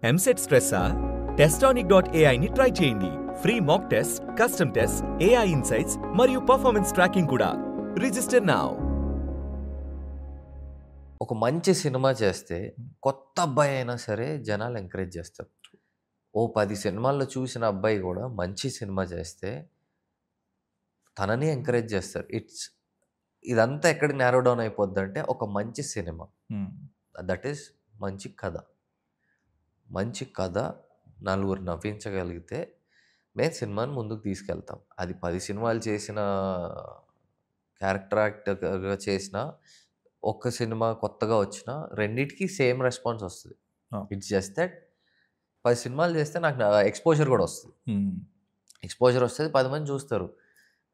EAMCET స్ట్రెస్సా? Testonic.ai ని try చేయండి. Free mock test, custom test, AI insights మరియు పర్ఫార్మెన్స్ ట్రాకింగ్ కూడా. Register now. ఒక మంచి సినిమా చేస్తే కొత్త అబ్బాయి అయినా సరే జనాలు ఎంకరేజ్ చేస్తారు. ఓ 10 సినిమాల్లో చూసిన అబ్బాయి కూడా మంచి సినిమా చేస్తే తనని ఎంకరేజ్ చేస్తారు. ఇదంతా ఎక్కడికి నేరో డౌన్ అయిపోద్దంటే ఒక మంచి సినిమా. దట్ ఈస్ మంచి కథ. మంచి కథ నలుగురు నవ్వించగలిగితే మేము సినిమాని ముందుకు తీసుకెళ్తాం. అది 10 సినిమాలు చేసిన క్యారెక్టర్ యాక్టర్గా చేసిన ఒక్క సినిమా కొత్తగా వచ్చిన రెండిటికి సేమ్ రెస్పాన్స్ వస్తుంది. ఇట్స్ జస్ట్ దట్ 10 సినిమాలు చేస్తే నాకు ఎక్స్పోజర్ కూడా వస్తుంది. ఎక్స్పోజర్ వస్తుంది, 10 మంది చూస్తారు.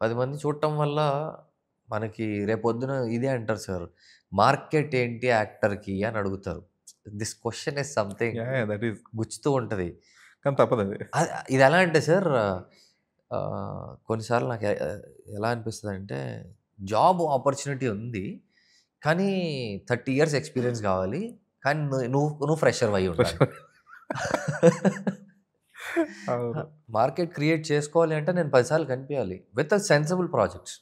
10 మంది చూడటం వల్ల మనకి రేపొద్దున ఇదే అంటారు సార్, మార్కెట్ ఏంటి యాక్టర్కి అని అడుగుతారు. This question is something that is గుచ్చుతూ ఉంటుంది. కానీ తప్పదు అది. ఇది ఎలా అంటే సార్, కొన్నిసార్లు నాకు ఎలా అనిపిస్తుంది అంటే జాబ్ ఆపర్చునిటీ ఉంది కానీ 30 years ఎక్స్పీరియన్స్ కావాలి, కానీ నువ్వు ఫ్రెషర్ అయి ఉండాలి. మార్కెట్ క్రియేట్ చేసుకోవాలి అంటే నేను 10 సార్లు కనిపించాలి విత్ సెన్సిబుల్ ప్రాజెక్ట్స్.